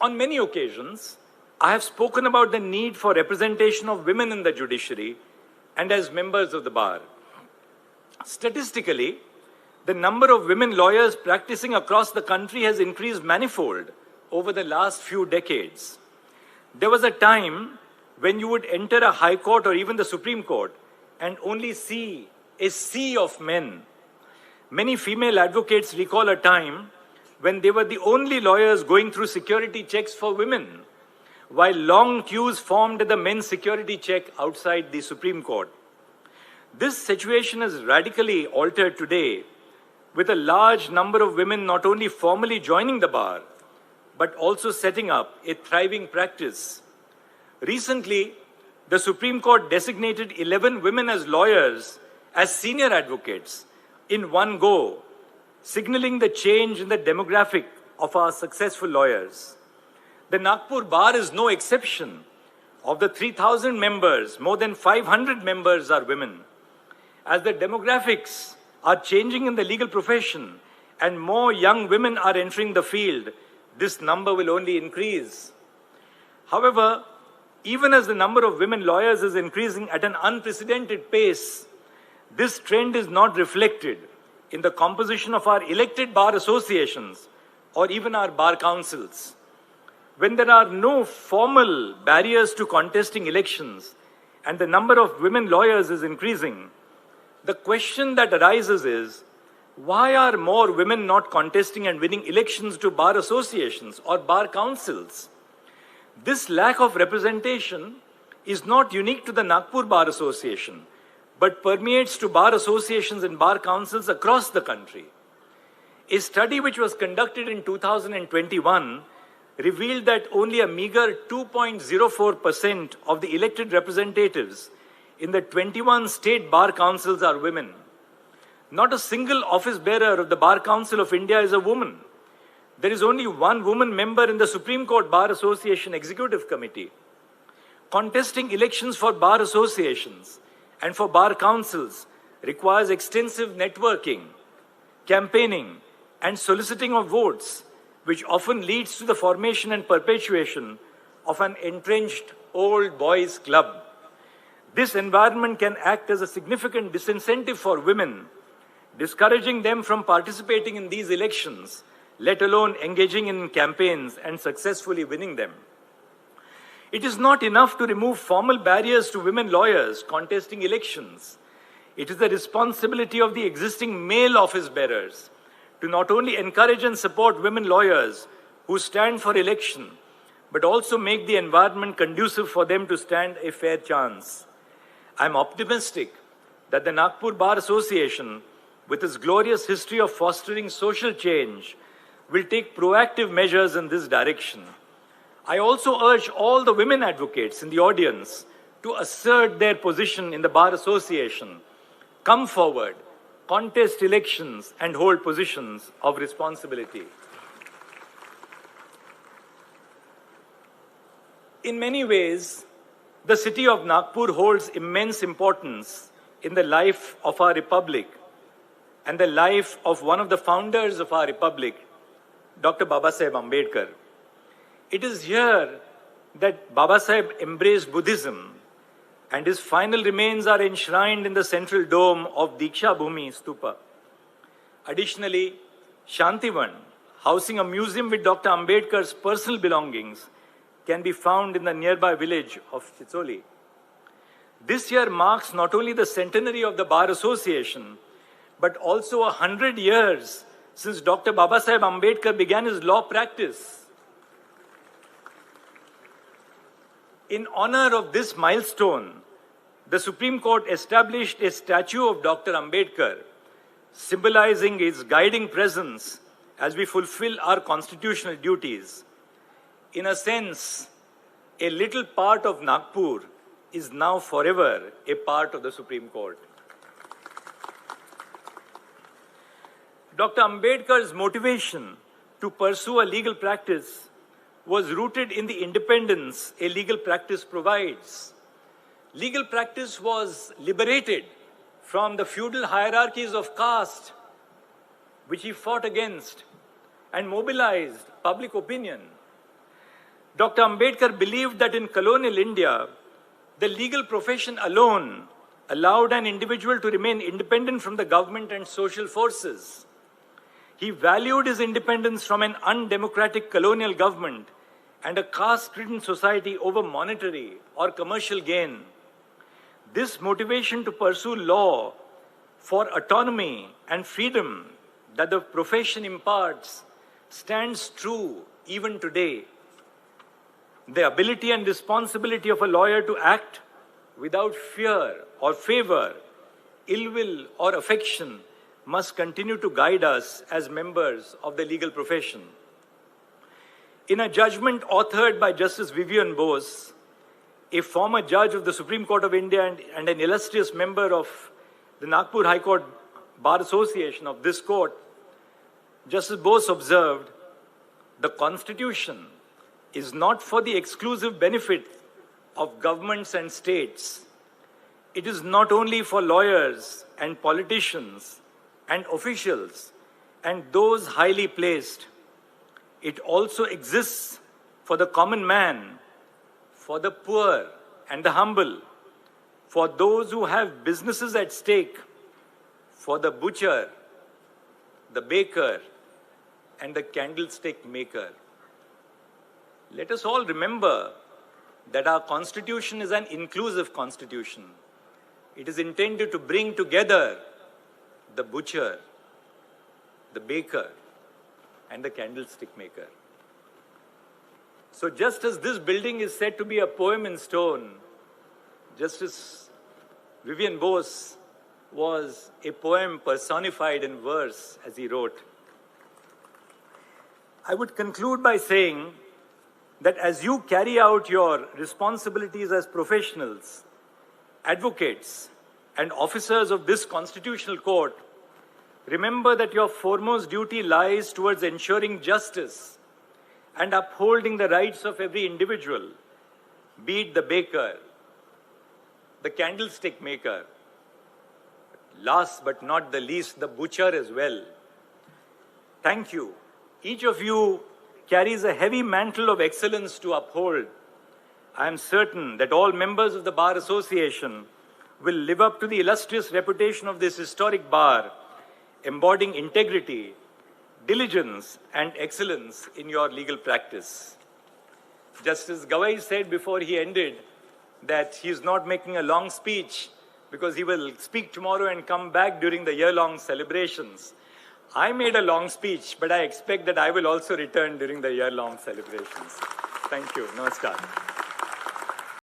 On many occasions, I have spoken about the need for representation of women in the judiciary and as members of the bar. Statistically, the number of women lawyers practicing across the country has increased manifold over the last few decades. There was a time when you would enter a high court or even the Supreme Court and only see a sea of men. Many female advocates recall a time when they were the only lawyers going through security checks for women, while long queues formed at the men's security check outside the Supreme Court. This situation is radically altered today, with a large number of women not only formally joining the bar, but also setting up a thriving practice. Recently, the Supreme Court designated 11 women as lawyers, as senior advocates, in one go, signaling the change in the demographic of our successful lawyers. The Nagpur bar is no exception. Of the 3,000 members, more than 500 members are women. As the demographics are changing in the legal profession and more young women are entering the field, this number will only increase. However, even as the number of women lawyers is increasing at an unprecedented pace, this trend is not reflected in the composition of our elected bar associations or even our bar councils. When there are no formal barriers to contesting elections and the number of women lawyers is increasing, the question that arises is, why are more women not contesting and winning elections to bar associations or bar councils? This lack of representation is not unique to the Nagpur Bar Association, but permeates to bar associations and bar councils across the country. A study which was conducted in 2021 revealed that only a meager 2.04% of the elected representatives in the 21 state bar councils are women. Not a single office bearer of the Bar Council of India is a woman. There is only one woman member in the Supreme Court Bar Association Executive Committee. Contesting elections for bar associations and for bar councils requires extensive networking, campaigning, and soliciting of votes, which often leads to the formation and perpetuation of an entrenched old boys club. This environment can act as a significant disincentive for women, discouraging them from participating in these elections, let alone engaging in campaigns and successfully winning them. It is not enough to remove formal barriers to women lawyers contesting elections. It is the responsibility of the existing male office bearers to not only encourage and support women lawyers who stand for election, but also make the environment conducive for them to stand a fair chance. I am optimistic that the Nagpur Bar Association, with its glorious history of fostering social change, will take proactive measures in this direction. I also urge all the women advocates in the audience to assert their position in the Bar Association, come forward, contest elections, and hold positions of responsibility. In many ways, the city of Nagpur holds immense importance in the life of our republic and the life of one of the founders of our republic, Dr. Babasaheb Ambedkar. It is here that Babasaheb embraced Buddhism, and his final remains are enshrined in the central dome of Diksha Bhumi Stupa. Additionally, Shantivan, housing a museum with Dr. Ambedkar's personal belongings, can be found in the nearby village of Chicholi. This year marks not only the centenary of the Bar Association, but also 100 years since Dr. Babasaheb Ambedkar began his law practice. In honor of this milestone, the Supreme Court established a statue of Dr. Ambedkar, symbolizing his guiding presence as we fulfill our constitutional duties. In a sense, a little part of Nagpur is now forever a part of the Supreme Court. Dr. Ambedkar's motivation to pursue a legal practice was rooted in the independence a legal practice provides. Legal practice was liberated from the feudal hierarchies of caste, which he fought against, and mobilized public opinion. Dr. Ambedkar believed that in colonial India, the legal profession alone allowed an individual to remain independent from the government and social forces. He valued his independence from an undemocratic colonial government and a caste-ridden society over monetary or commercial gain. This motivation to pursue law for autonomy and freedom that the profession imparts stands true even today. The ability and responsibility of a lawyer to act without fear or favor, ill will or affection must continue to guide us as members of the legal profession. In a judgment authored by Justice Vivian Bose, a former judge of the Supreme Court of India and an illustrious member of the Nagpur High Court Bar Association of this court, Justice Bose observed, "The Constitution is not for the exclusive benefit of governments and states. It is not only for lawyers and politicians and officials and those highly placed. It also exists for the common man, for the poor and the humble, for those who have businesses at stake, for the butcher, the baker, and the candlestick maker." Let us all remember that our Constitution is an inclusive Constitution. It is intended to bring together the butcher, the baker, and the candlestick maker. So just as this building is said to be a poem in stone, Justice Vivian Bose was a poem personified in verse, as he wrote. I would conclude by saying that as you carry out your responsibilities as professionals, advocates, and officers of this constitutional court, remember that your foremost duty lies towards ensuring justice and upholding the rights of every individual, be it the baker, the candlestick maker, last but not the least, the butcher as well. Thank you. Each of you carries a heavy mantle of excellence to uphold. I am certain that all members of the Bar Association will live up to the illustrious reputation of this historic bar, embodying integrity, diligence, and excellence in your legal practice. Justice Gawai said before he ended that he is not making a long speech because he will speak tomorrow and come back during the year-long celebrations. I made a long speech, but I expect that I will also return during the year-long celebrations. Thank you. Namaskar.